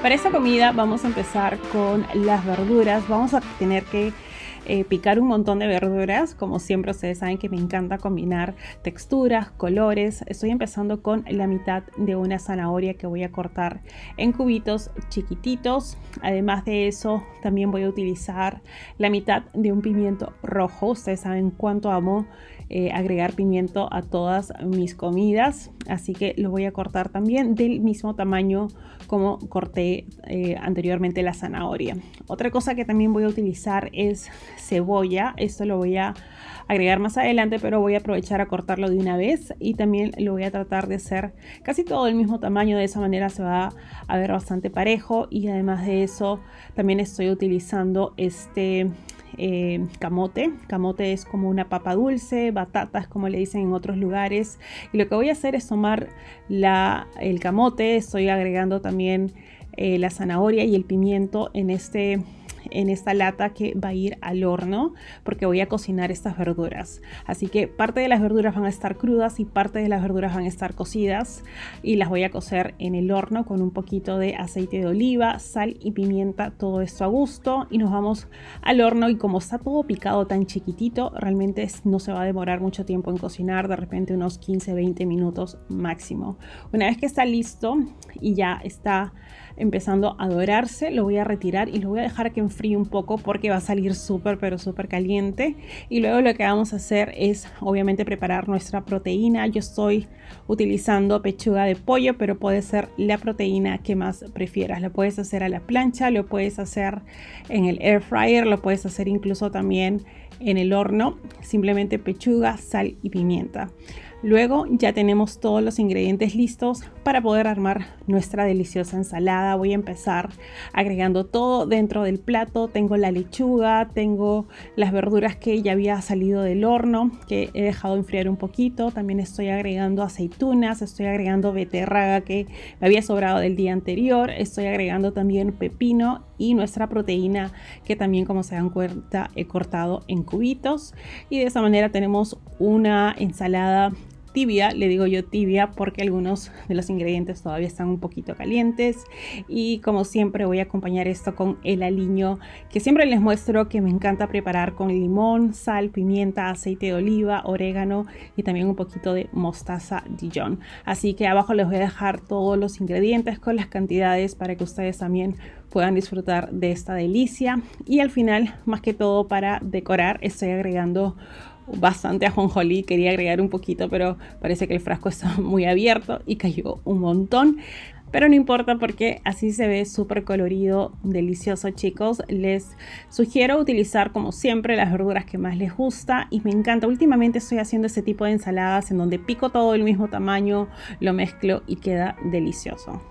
Para esta comida vamos a empezar con las verduras. Vamos a tener que picar un montón de verduras. Como siempre, ustedes saben que me encanta combinar texturas, colores. Estoy empezando con la mitad de una zanahoria que voy a cortar en cubitos chiquititos. Además de eso, también voy a utilizar la mitad de un pimiento rojo. Ustedes saben cuánto amo agregar pimiento a todas mis comidas, así que lo voy a cortar también del mismo tamaño como corté anteriormente la zanahoria. Otra cosa que también voy a utilizar es cebolla. Esto lo voy a agregar más adelante, pero voy a aprovechar a cortarlo de una vez y también lo voy a tratar de hacer casi todo del mismo tamaño. De esa manera se va a ver bastante parejo, y además de eso también estoy utilizando camote. Camote es como una papa dulce, batatas como le dicen en otros lugares, y lo que voy a hacer es tomar el camote. Estoy agregando también la zanahoria y el pimiento en esta lata que va a ir al horno, porque voy a cocinar estas verduras. Así que parte de las verduras van a estar crudas y parte de las verduras van a estar cocidas, y las voy a cocer en el horno con un poquito de aceite de oliva, sal y pimienta, todo esto a gusto, y nos vamos al horno. Y como está todo picado tan chiquitito, realmente no se va a demorar mucho tiempo en cocinar, de repente unos 15-20 minutos máximo. Una vez que está listo y ya está empezando a dorarse, lo voy a retirar y lo voy a dejar que enfríe un poco, porque va a salir súper pero súper caliente. Y luego lo que vamos a hacer es obviamente preparar nuestra proteína. Yo estoy utilizando pechuga de pollo, pero puede ser la proteína que más prefieras. Lo puedes hacer a la plancha, lo puedes hacer en el air fryer, lo puedes hacer incluso también en el horno. Simplemente pechuga, sal y pimienta. Luego ya tenemos todos los ingredientes listos para poder armar nuestra deliciosa ensalada. Voy a empezar agregando todo dentro del plato. Tengo la lechuga, tengo las verduras que ya había salido del horno, que he dejado enfriar un poquito. También estoy agregando aceitunas, estoy agregando beterraga que me había sobrado del día anterior. Estoy agregando también pepino y nuestra proteína, que también, como se dan cuenta, he cortado en cubitos. Y de esa manera tenemos una ensalada tibia. Le digo yo tibia porque algunos de los ingredientes todavía están un poquito calientes, y como siempre voy a acompañar esto con el aliño, que siempre les muestro que me encanta preparar con limón, sal, pimienta, aceite de oliva, orégano y también un poquito de mostaza Dijon. Así que abajo les voy a dejar todos los ingredientes con las cantidades para que ustedes también puedan disfrutar de esta delicia. Y al final, más que todo para decorar, estoy agregando bastante ajonjolí. Quería agregar un poquito, pero parece que el frasco está muy abierto y cayó un montón. Pero no importa, porque así se ve súper colorido, delicioso, chicos. Les sugiero utilizar, como siempre, las verduras que más les gusta, y me encanta. Últimamente estoy haciendo este tipo de ensaladas en donde pico todo del mismo tamaño, lo mezclo y queda delicioso.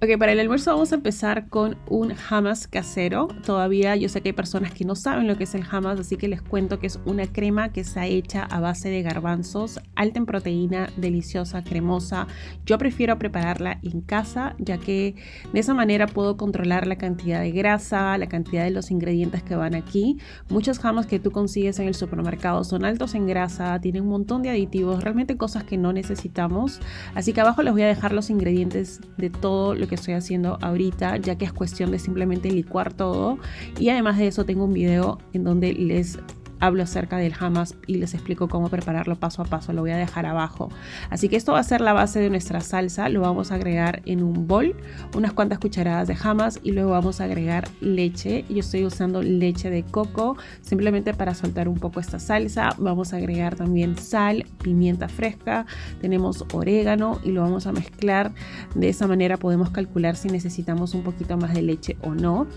Ok, para el almuerzo vamos a empezar con un hummus casero. Todavía yo sé que hay personas que no saben lo que es el hummus, así que les cuento que es una crema que está hecha a base de garbanzos, alta en proteína, deliciosa, cremosa. Yo prefiero prepararla en casa, ya que de esa manera puedo controlar la cantidad de grasa, la cantidad de los ingredientes que van aquí. Muchos hummus que tú consigues en el supermercado son altos en grasa, tienen un montón de aditivos, realmente cosas que no necesitamos. Así que abajo les voy a dejar los ingredientes de todo lo que estoy haciendo ahorita, ya que es cuestión de simplemente licuar todo. Y además de eso tengo un video en donde les hablo acerca del hummus y les explico cómo prepararlo paso a paso. Lo voy a dejar abajo. Así que esto va a ser la base de nuestra salsa. Lo vamos a agregar en un bol, unas cuantas cucharadas de hummus, y luego vamos a agregar leche. Yo estoy usando leche de coco simplemente para soltar un poco esta salsa. Vamos a agregar también sal, pimienta fresca, tenemos orégano, y lo vamos a mezclar. De esa manera podemos calcular si necesitamos un poquito más de leche o no.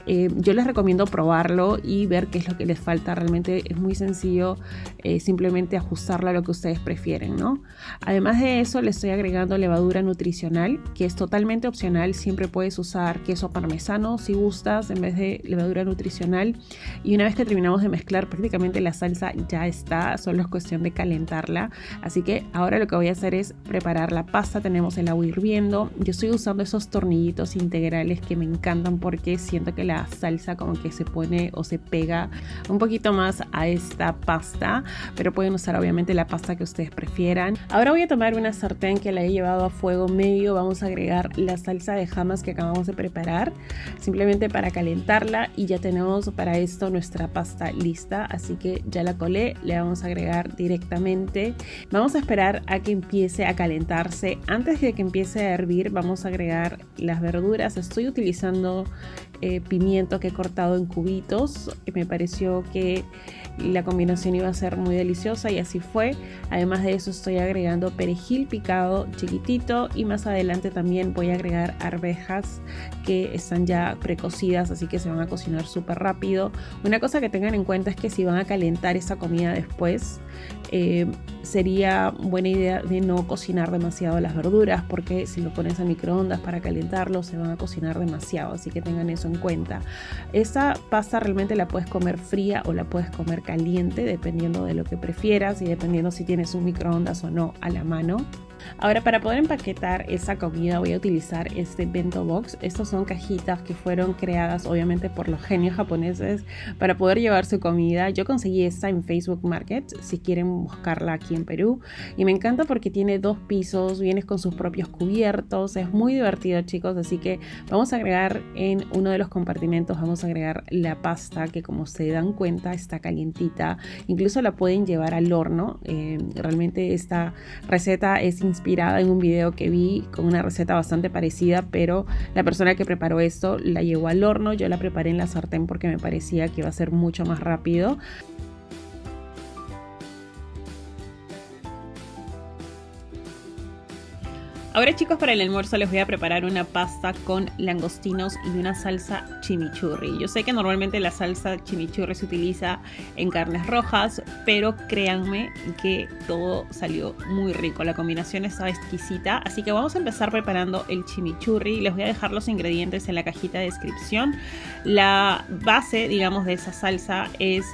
Yo les recomiendo probarlo y ver qué es lo que les falta. Realmente es muy sencillo, simplemente ajustarlo a lo que ustedes prefieren, ¿no? Además de eso, le estoy agregando levadura nutricional, que es totalmente opcional. Siempre puedes usar queso parmesano si gustas en vez de levadura nutricional. Y una vez que terminamos de mezclar, prácticamente la salsa ya está, solo es cuestión de calentarla. Así que ahora lo que voy a hacer es preparar la pasta. Tenemos el agua hirviendo. Yo estoy usando esos tornillitos integrales que me encantan, porque siento que la salsa como que se pone o se pega un poquito más comidas a esta pasta, pero pueden usar obviamente la pasta que ustedes prefieran. Ahora voy a tomar una sartén que la he llevado a fuego medio. Vamos a agregar la salsa de hummus que acabamos de preparar, simplemente para calentarla, y ya tenemos para esto nuestra pasta lista. Así que ya la colé, le vamos a agregar directamente. Vamos a esperar a que empiece a calentarse. Antes de que empiece a hervir vamos a agregar las verduras. Estoy utilizando pimiento que he cortado en cubitos. Me pareció que la combinación iba a ser muy deliciosa y así fue. Además de eso estoy agregando perejil picado chiquitito, y más adelante también voy a agregar arvejas que están ya precocidas, así que se van a cocinar súper rápido. Una cosa que tengan en cuenta es que si van a calentar esa comida después, sería buena idea de no cocinar demasiado las verduras, porque si lo pones a microondas para calentarlo se van a cocinar demasiado, así que tengan eso en cuenta. Esta pasta realmente la puedes comer fría o la puedes comer caliente, dependiendo de lo que prefieras y dependiendo si tienes un microondas o no a la mano. Ahora, para poder empaquetar esa comida voy a utilizar este bento box. Estas son cajitas que fueron creadas obviamente por los genios japoneses para poder llevar su comida. Yo conseguí esta en Facebook Market, si quieren buscarla aquí en Perú, y me encanta porque tiene 2 pisos, viene con sus propios cubiertos, es muy divertido, chicos. Así que vamos a agregar en uno de los compartimentos, vamos a agregar la pasta, que como se dan cuenta está calientita, incluso la pueden llevar al horno. Realmente esta receta es inspirada en un video que vi con una receta bastante parecida, pero la persona que preparó esto la llevó al horno. Yo la preparé en la sartén porque me parecía que iba a ser mucho más rápido. Ahora, chicos, para el almuerzo les voy a preparar una pasta con langostinos y una salsa chimichurri. Yo sé que normalmente la salsa chimichurri se utiliza en carnes rojas, pero créanme que todo salió muy rico. La combinación estaba exquisita, así que vamos a empezar preparando el chimichurri. Les voy a dejar los ingredientes en la cajita de descripción. La base, digamos, de esa salsa es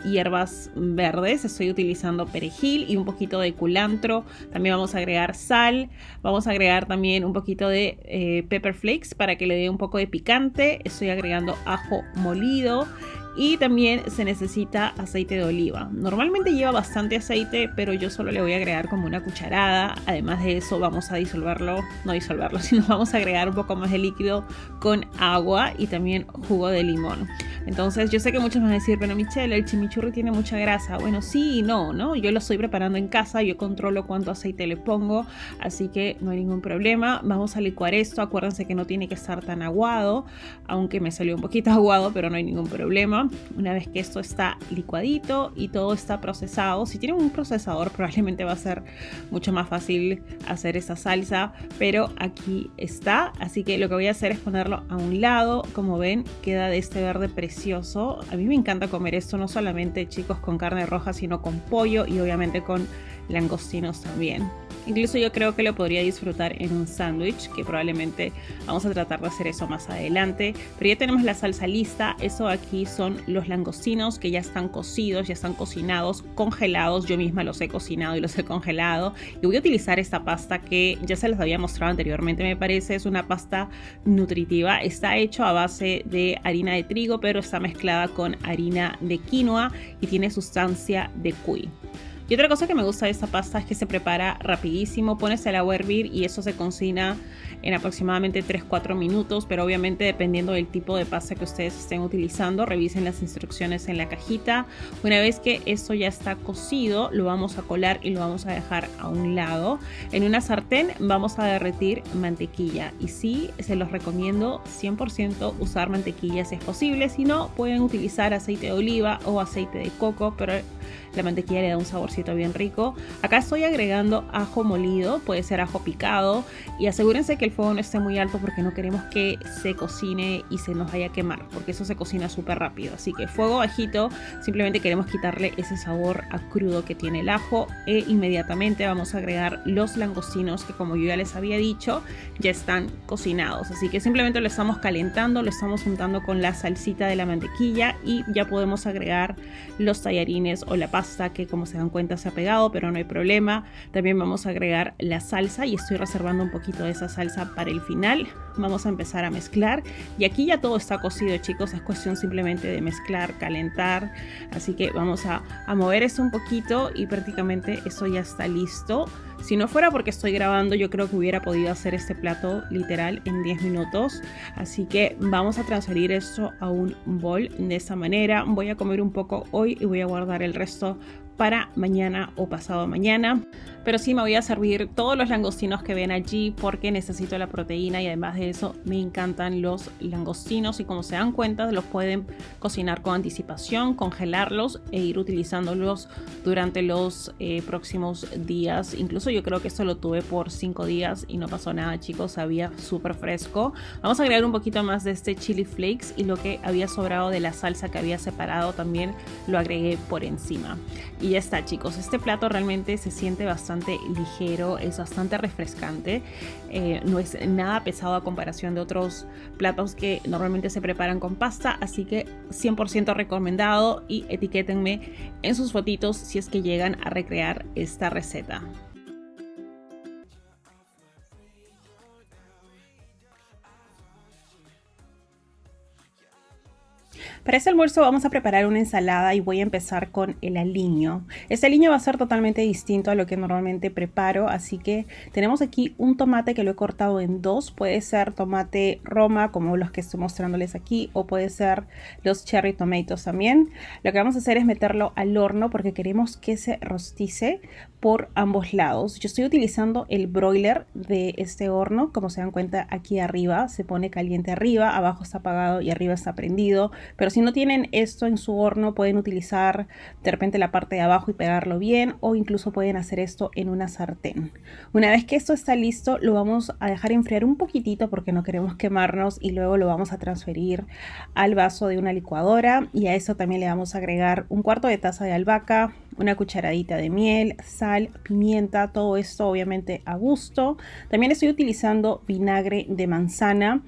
hierbas verdes. Estoy utilizando perejil y un poquito de culantro. También vamos a agregar sal. Vamos a agregar también un poquito de pepper flakes para que le dé un poco de picante. Estoy agregando ajo molido. Y también se necesita aceite de oliva. Normalmente lleva bastante aceite, pero yo solo le voy a agregar como una cucharada. Además de eso vamos a sino vamos a agregar un poco más de líquido con agua y también jugo de limón. Entonces yo sé que muchos me van a decir, pero Michelle, el chimichurri tiene mucha grasa. Bueno, sí y no, ¿no? Yo lo estoy preparando en casa, yo controlo cuánto aceite le pongo, así que no hay ningún problema. Vamos a licuar esto. Acuérdense que no tiene que estar tan aguado, aunque me salió un poquito aguado, pero no hay ningún problema. Una vez que esto está licuadito y todo está procesado, si tienen un procesador probablemente va a ser mucho más fácil hacer esa salsa, pero aquí está. Así que lo que voy a hacer es ponerlo a un lado. Como ven, queda de este verde precioso. A mí me encanta comer esto, no solamente, chicos, con carne roja, sino con pollo y obviamente con langostinos también. Incluso yo creo que lo podría disfrutar en un sándwich, que probablemente vamos a tratar de hacer eso más adelante. Pero ya tenemos la salsa lista. Eso aquí son los langostinos que ya están cocidos, ya están cocinados, congelados. Yo misma los he cocinado y los he congelado. Y voy a utilizar esta pasta que ya se les había mostrado anteriormente, me parece. Es una pasta nutritiva. Está hecho a base de harina de trigo, pero está mezclada con harina de quinoa y tiene sustancia de cuy. Y otra cosa que me gusta de esta pasta es que se prepara rapidísimo. Pones el agua a hervir y eso se cocina en aproximadamente 3-4 minutos, pero obviamente dependiendo del tipo de pasta que ustedes estén utilizando, revisen las instrucciones en la cajita. Una vez que esto ya está cocido, lo vamos a colar y lo vamos a dejar a un lado. En una sartén vamos a derretir mantequilla, y sí, se los recomiendo 100% usar mantequilla si es posible. Si no, pueden utilizar aceite de oliva o aceite de coco, pero la mantequilla le da un saborcito bien rico. Acá estoy agregando ajo molido, puede ser ajo picado, y asegúrense que el fuego no esté muy alto porque no queremos que se cocine y se nos vaya a quemar, porque eso se cocina súper rápido. Así que fuego bajito, simplemente queremos quitarle ese sabor a crudo que tiene el ajo, e inmediatamente vamos a agregar los langostinos que, como yo ya les había dicho, ya están cocinados. Así que simplemente lo estamos calentando, lo estamos untando con la salsita de la mantequilla y ya podemos agregar los tallarines o la pasta que, como se dan cuenta, cuenta se ha pegado, pero no hay problema. También vamos a agregar la salsa y estoy reservando un poquito de esa salsa para el final. Vamos a empezar a mezclar y aquí ya todo está cocido, chicos, es cuestión simplemente de mezclar, calentar, así que vamos a mover esto un poquito y prácticamente eso ya está listo. Si no fuera porque estoy grabando, yo creo que hubiera podido hacer este plato literal en 10 minutos. Así que vamos a transferir esto a un bol de esta manera. Voy a comer un poco hoy y voy a guardar el resto para mañana o pasado mañana. Pero sí me voy a servir todos los langostinos que ven allí porque necesito la proteína y además de eso me encantan los langostinos y como se dan cuenta los pueden cocinar con anticipación, congelarlos e ir utilizándolos durante los próximos días. Incluso yo creo que esto lo tuve por 5 días y no pasó nada, chicos, sabía súper fresco. Vamos a agregar un poquito más de este chili flakes y lo que había sobrado de la salsa que había separado también lo agregué por encima. Y ya está, chicos, este plato realmente se siente bastante ligero, es bastante refrescante, no es nada pesado a comparación de otros platos que normalmente se preparan con pasta, así que 100% recomendado y etiquétenme en sus fotitos si es que llegan a recrear esta receta. Para este almuerzo vamos a preparar una ensalada y voy a empezar con el aliño. Este aliño va a ser totalmente distinto a lo que normalmente preparo, así que tenemos aquí un tomate que lo he cortado en dos. Puede ser tomate Roma como los que estoy mostrándoles aquí o puede ser los cherry tomatoes también. Lo que vamos a hacer es meterlo al horno porque queremos que se rostice por ambos lados. Yo estoy utilizando el broiler de este horno, como se dan cuenta aquí arriba se pone caliente arriba, abajo está apagado y arriba está prendido, pero si no tienen esto en su horno pueden utilizar de repente la parte de abajo y pegarlo bien o incluso pueden hacer esto en una sartén. Una vez que esto está listo lo vamos a dejar enfriar un poquitito porque no queremos quemarnos y luego lo vamos a transferir al vaso de una licuadora y a eso también le vamos a agregar un cuarto de taza de albahaca, una cucharadita de miel, sal, pimienta, todo esto obviamente a gusto. También estoy utilizando vinagre de manzana,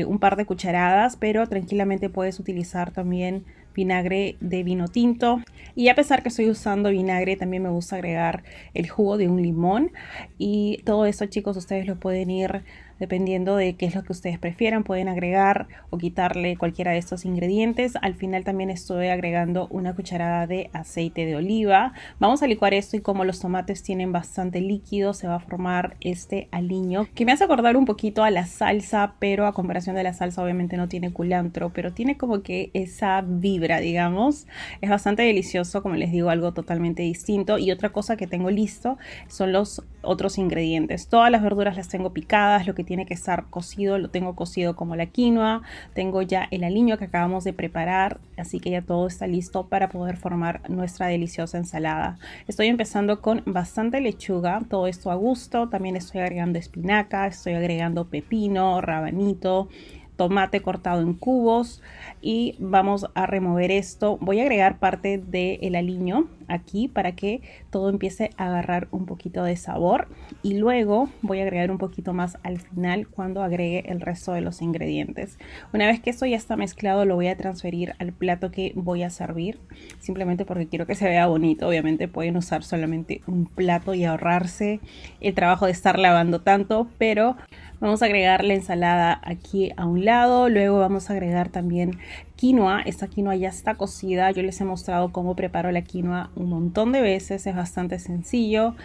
un par de cucharadas, pero tranquilamente puedes utilizar también vinagre de vino tinto. Y a pesar que estoy usando vinagre, también me gusta agregar el jugo de un limón. Y todo esto, chicos, ustedes lo pueden ir dependiendo de qué es lo que ustedes prefieran. Pueden agregar o quitarle cualquiera de estos ingredientes. Al final también estoy agregando una cucharada de aceite de oliva. Vamos a licuar esto y como los tomates tienen bastante líquido, se va a formar este aliño que me hace acordar un poquito a la salsa, pero a comparación de la salsa obviamente no tiene culantro, pero tiene como que esa vibra, digamos. Es bastante delicioso, como les digo, algo totalmente distinto. Y otra cosa que tengo listo son los otros ingredientes. Todas las verduras las tengo picadas, lo que tiene que estar cocido lo tengo cocido como la quinoa, tengo ya el aliño que acabamos de preparar, así que ya todo está listo para poder formar nuestra deliciosa ensalada. Estoy empezando con bastante lechuga, todo esto a gusto, también estoy agregando espinaca, estoy agregando pepino, rabanito, tomate cortado en cubos y vamos a remover esto. Voy a agregar parte del aliño aquí para que todo empiece a agarrar un poquito de sabor y luego voy a agregar un poquito más al final cuando agregue el resto de los ingredientes. Una vez que esto ya está mezclado lo voy a transferir al plato que voy a servir, simplemente porque quiero que se vea bonito. Obviamente pueden usar solamente un plato y ahorrarse el trabajo de estar lavando tanto, pero vamos a agregar la ensalada aquí a un lado, luego vamos a agregar también quinoa. Esta quinoa ya está cocida, yo les he mostrado cómo preparo la quinoa un montón de veces, es bastante sencillo.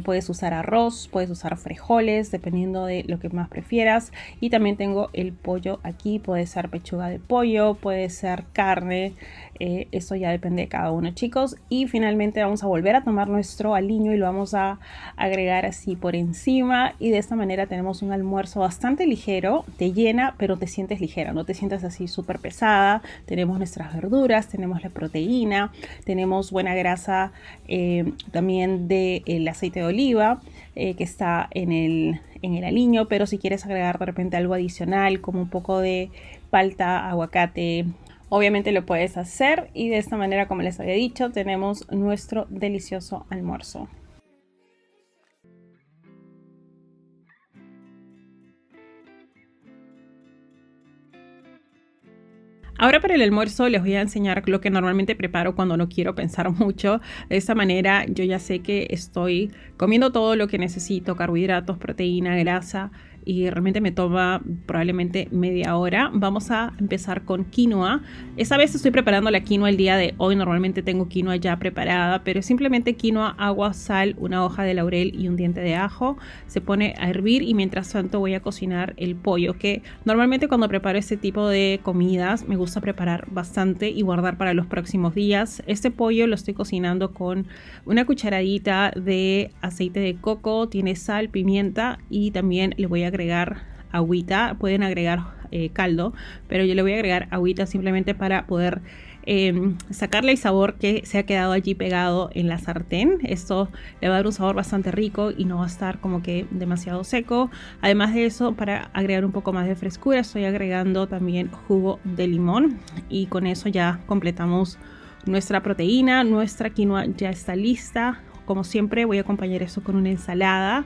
Puedes usar arroz, puedes usar frijoles, dependiendo de lo que más prefieras. Y también tengo el pollo aquí, puede ser pechuga de pollo, puede ser carne, eso ya depende de cada uno, chicos. Y finalmente vamos a volver a tomar nuestro aliño y lo vamos a agregar así por encima y de esta manera tenemos un almuerzo bastante ligero, te llena pero te sientes ligera, no te sientes así súper pesada. Tenemos nuestras verduras, tenemos la proteína, tenemos buena grasa también del aceite de oliva que está en el aliño, pero si quieres agregar de repente algo adicional como un poco de palta, aguacate, obviamente lo puedes hacer y de esta manera, como les había dicho, tenemos nuestro delicioso almuerzo. Ahora para el almuerzo les voy a enseñar lo que normalmente preparo cuando no quiero pensar mucho. De esta manera yo ya sé que estoy comiendo todo lo que necesito, carbohidratos, proteína, grasa, y realmente me toma probablemente media hora. Vamos a empezar con quinoa. Esta vez estoy preparando la quinoa el día de hoy. Normalmente tengo quinoa ya preparada, pero simplemente quinoa, agua, sal, una hoja de laurel y un diente de ajo. Se pone a hervir y mientras tanto voy a cocinar el pollo, que normalmente cuando preparo este tipo de comidas me gusta preparar bastante y guardar para los próximos días. Este pollo lo estoy cocinando con una cucharadita de aceite de coco, tiene sal, pimienta y también le voy a agregar agüita. Pueden agregar caldo, pero yo le voy a agregar agüita simplemente para poder sacarle el sabor que se ha quedado allí pegado en la sartén. Esto le va a dar un sabor bastante rico y no va a estar como que demasiado seco. Además de eso, para agregar un poco más de frescura, estoy agregando también jugo de limón y con eso ya completamos nuestra proteína. Nuestra quinoa ya está lista. Como siempre voy a acompañar eso con una ensalada.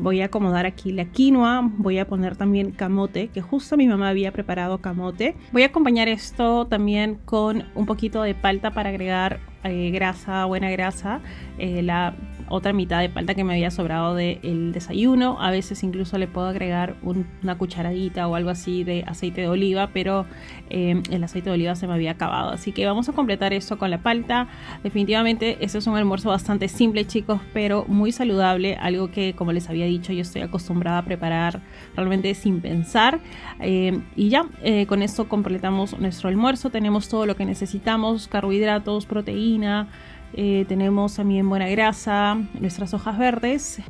Voy a acomodar aquí la quinoa. Voy a poner también camote, que justo mi mamá había preparado camote. Voy a acompañar esto también con un poquito de palta para agregar grasa, buena grasa. La otra mitad de palta que me había sobrado del desayuno. A veces incluso le puedo agregar una cucharadita o algo así de aceite de oliva, pero el aceite de oliva se me había acabado. Así que vamos a completar esto con la palta. Definitivamente este es un almuerzo bastante simple, chicos, pero muy saludable. Algo que, como les había dicho, yo estoy acostumbrada a preparar realmente sin pensar. Y ya, con esto completamos nuestro almuerzo. Tenemos todo lo que necesitamos: carbohidratos, proteína. Tenemos también buena grasa, nuestras hojas verdes.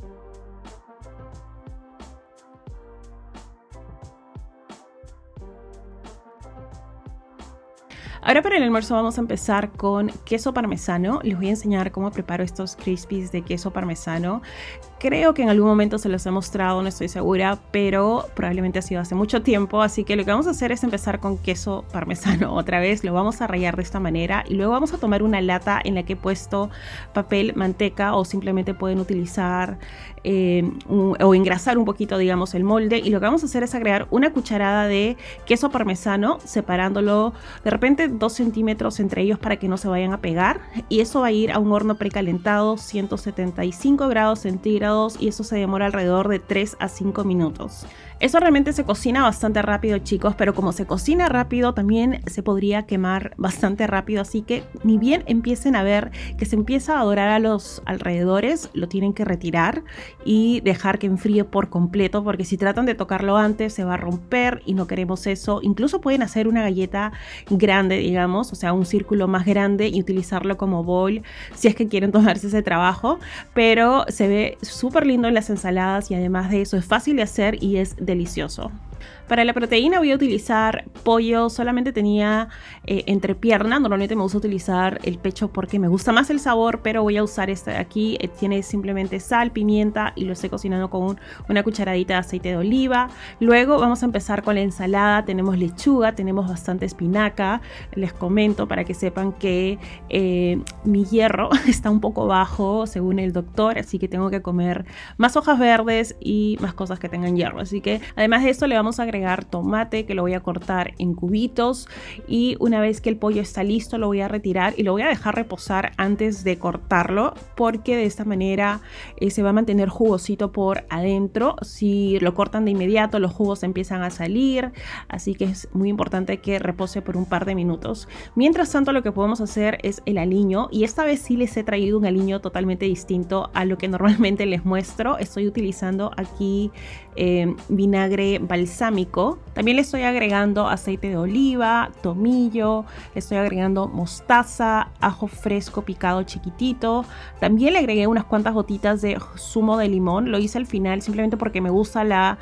Ahora para el almuerzo vamos a empezar con queso parmesano. Les voy a enseñar cómo preparo estos crispies de queso parmesano. Creo que en algún momento se los he mostrado, no estoy segura, pero probablemente ha sido hace mucho tiempo. Así que lo que vamos a hacer es empezar con queso parmesano otra vez. Lo vamos a rallar de esta manera y luego vamos a tomar una lata en la que he puesto papel manteca, o simplemente pueden utilizar o engrasar un poquito, digamos, el molde. Y lo que vamos a hacer es agregar una cucharada de queso parmesano, separándolo de repente 2 centímetros entre ellos para que no se vayan a pegar. Y eso va a ir a un horno precalentado, 175 grados centígrados, y eso se demora alrededor de 3 a 5 minutos. Eso realmente se cocina bastante rápido, chicos, pero como se cocina rápido también se podría quemar bastante rápido, así que ni bien empiecen a ver que se empieza a dorar a los alrededores, lo tienen que retirar y dejar que enfríe por completo, porque si tratan de tocarlo antes se va a romper y no queremos eso. Incluso pueden hacer una galleta grande, digamos, o sea, un círculo más grande y utilizarlo como bowl si es que quieren tomarse ese trabajo, pero se ve súper lindo en las ensaladas y además de eso es fácil de hacer y es delicioso. Para la proteína voy a utilizar pollo. Solamente tenía entrepierna. Normalmente me gusta utilizar el pecho porque me gusta más el sabor, pero voy a usar este de aquí. Tiene simplemente sal, pimienta y lo estoy cocinando con una cucharadita de aceite de oliva. Luego vamos a empezar con la ensalada. Tenemos lechuga, tenemos bastante espinaca. Les comento para que sepan que mi hierro está un poco bajo según el doctor, así que tengo que comer más hojas verdes y más cosas que tengan hierro. Así que además de esto le vamos a agregar tomate, que lo voy a cortar en cubitos, y una vez que el pollo está listo lo voy a retirar y lo voy a dejar reposar antes de cortarlo, porque de esta manera se va a mantener jugosito por adentro. Si lo cortan de inmediato los jugos empiezan a salir, así que es muy importante que repose por un par de minutos. Mientras tanto lo que podemos hacer es el aliño, y esta vez sí les he traído un aliño totalmente distinto a lo que normalmente les muestro. Estoy utilizando aquí vinagre balsámico. También le estoy agregando aceite de oliva, tomillo, le estoy agregando mostaza, ajo fresco picado chiquitito. También le agregué unas cuantas gotitas de zumo de limón. Lo hice al final simplemente porque me gusta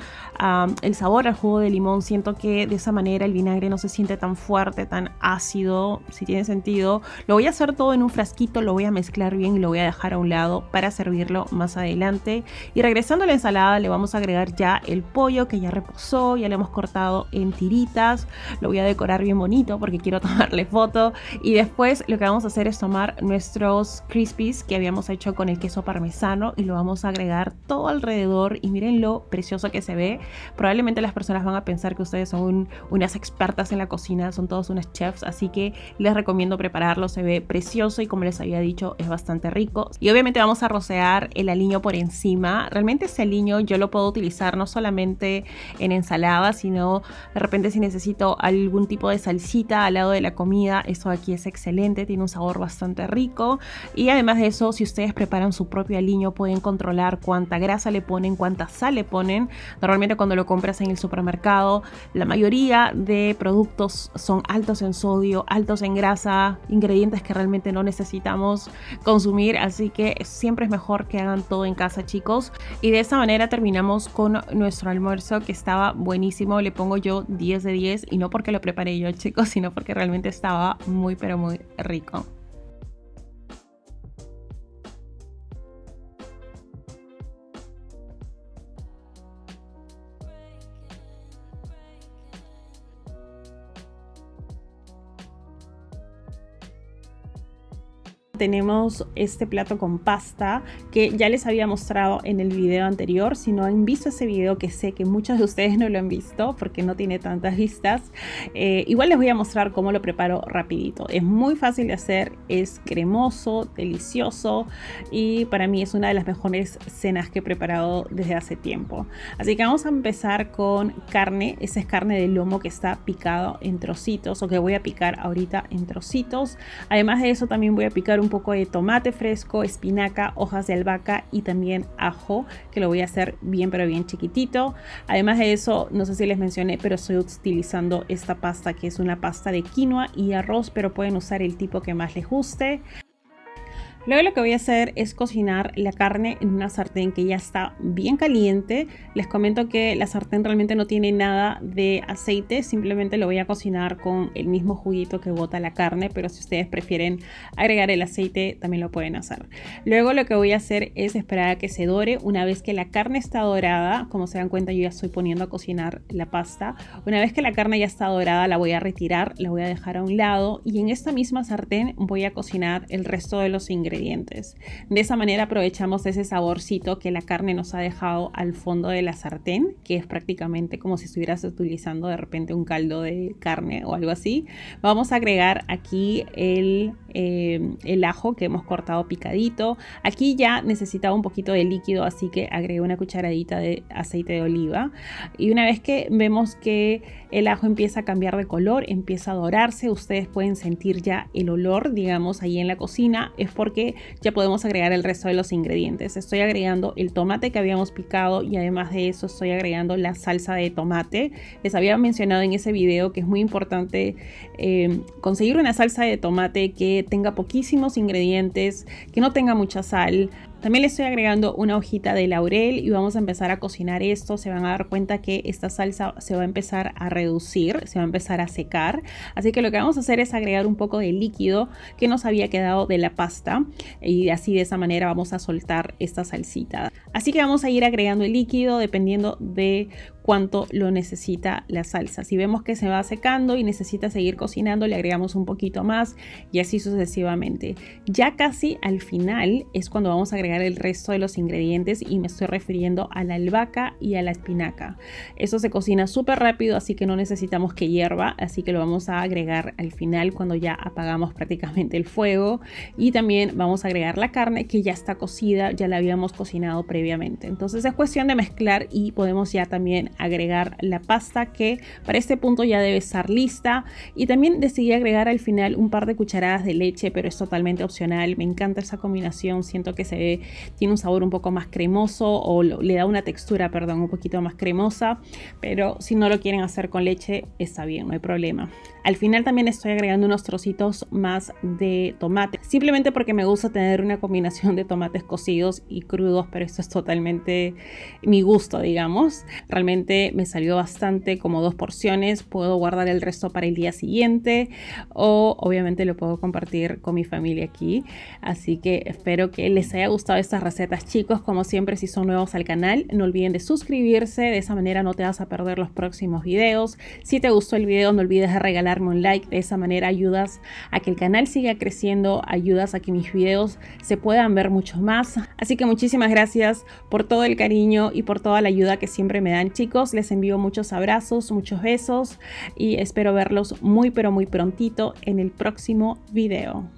el sabor al jugo de limón. Siento que de esa manera el vinagre no se siente tan fuerte, tan ácido, si tiene sentido. Lo voy a hacer todo en un frasquito, lo voy a mezclar bien y lo voy a dejar a un lado para servirlo más adelante. Y regresando a la ensalada le vamos a agregar ya el pollo que ya reposó. picadito, ya lo hemos cortado en tiritas, lo voy a decorar bien bonito porque quiero tomarle foto. Y después lo que vamos a hacer es tomar nuestros crispies que habíamos hecho con el queso parmesano y lo vamos a agregar todo alrededor y miren lo precioso que se ve. Probablemente las personas van a pensar que ustedes son unas expertas en la cocina, son todos unas chefs, así que les recomiendo prepararlo, se ve precioso y como les había dicho es bastante rico. Y obviamente vamos a rociar el aliño por encima. Realmente ese aliño yo lo puedo utilizar no solamente en ensalada, sino de repente si necesito algún tipo de salsita al lado de la comida, eso aquí es excelente, tiene un sabor bastante rico. Y además de eso, si ustedes preparan su propio aliño pueden controlar cuánta grasa le ponen, cuánta sal le ponen. Normalmente cuando lo compras en el supermercado, la mayoría de productos son altos en sodio, altos en grasa, ingredientes que realmente no necesitamos consumir, así que siempre es mejor que hagan todo en casa, chicos. Y de esa manera terminamos con nuestro almuerzo que estaba buenísimo. Le pongo yo 10 de 10 y no porque lo preparé yo, chicos, sino porque realmente estaba muy pero muy rico. Tenemos este plato con pasta que ya les había mostrado en el video anterior. Si no han visto ese video, que sé que muchos de ustedes no lo han visto porque no tiene tantas vistas, igual les voy a mostrar cómo lo preparo rapidito. Es muy fácil de hacer, es cremoso, delicioso y para mí es una de las mejores cenas que he preparado desde hace tiempo. Así que vamos a empezar con carne. Esa es carne de lomo que está picado en trocitos, o que voy a picar ahorita en trocitos. Además de eso también voy a picar un poco de tomate fresco, espinaca, hojas de albahaca y también ajo, que lo voy a hacer bien pero bien chiquitito. Además de eso, no sé si les mencioné, pero estoy utilizando esta pasta que es una pasta de quinoa y arroz, pero pueden usar el tipo que más les guste. Luego lo que voy a hacer es cocinar la carne en una sartén que ya está bien caliente. Les comento que la sartén realmente no tiene nada de aceite, simplemente lo voy a cocinar con el mismo juguito que bota la carne, pero si ustedes prefieren agregar el aceite también lo pueden hacer. Luego lo que voy a hacer es esperar a que se dore. Una vez que la carne está dorada, como se dan cuenta yo ya estoy poniendo a cocinar la pasta. Una vez que la carne ya está dorada la voy a retirar, la voy a dejar a un lado y en esta misma sartén voy a cocinar el resto de los ingredientes. De esa manera aprovechamos ese saborcito que la carne nos ha dejado al fondo de la sartén, que es prácticamente como si estuvieras utilizando de repente un caldo de carne o algo así. Vamos a agregar aquí el ajo que hemos cortado picadito. Aquí ya necesitaba un poquito de líquido, así que agregué una cucharadita de aceite de oliva. Y una vez que vemos que el ajo empieza a cambiar de color, empieza a dorarse, ustedes pueden sentir ya el olor, digamos, ahí en la cocina, es porque ya podemos agregar el resto de los ingredientes. Estoy agregando el tomate que habíamos picado y además de eso estoy agregando la salsa de tomate. Les había mencionado en ese video que es muy importante conseguir una salsa de tomate que tenga poquísimos ingredientes, que no tenga mucha sal. También le estoy agregando una hojita de laurel y vamos a empezar a cocinar esto. Se van a dar cuenta que esta salsa se va a empezar a reducir, se va a empezar a secar. Así que lo que vamos a hacer es agregar un poco de líquido que nos había quedado de la pasta y así de esa manera vamos a soltar esta salsita. Así que vamos a ir agregando el líquido dependiendo de cuánto lo necesita la salsa. Si vemos que se va secando y necesita seguir cocinando, le agregamos un poquito más y así sucesivamente. Ya casi al final es cuando vamos a agregar el resto de los ingredientes y me estoy refiriendo a la albahaca y a la espinaca. Eso se cocina súper rápido, así que no necesitamos que hierva, así que lo vamos a agregar al final cuando ya apagamos prácticamente el fuego. Y también vamos a agregar la carne que ya está cocida, ya la habíamos cocinado previamente. Entonces es cuestión de mezclar y podemos ya también agregar la pasta que para este punto ya debe estar lista. Y también decidí agregar al final un par de cucharadas de leche, pero es totalmente opcional. Me encanta esa combinación, siento que tiene un sabor un poco más cremoso o le da una textura, perdón, un poquito más cremosa, pero si no lo quieren hacer con leche está bien, no hay problema. Al final también estoy agregando unos trocitos más de tomate, simplemente porque me gusta tener una combinación de tomates cocidos y crudos, pero esto es totalmente mi gusto, digamos. Realmente realmente me salió bastante, como 2 porciones. Puedo guardar el resto para el día siguiente o obviamente lo puedo compartir con mi familia aquí. Así que espero que les haya gustado estas recetas, chicos. Como siempre, si son nuevos al canal, no olviden de suscribirse. De esa manera no te vas a perder los próximos videos. Si te gustó el video, no olvides de regalarme un like. De esa manera ayudas a que el canal siga creciendo, ayudas a que mis videos se puedan ver mucho más. Así que muchísimas gracias por todo el cariño y por toda la ayuda que siempre me dan, chicos. Les envío muchos abrazos, muchos besos y espero verlos muy pero muy prontito en el próximo video.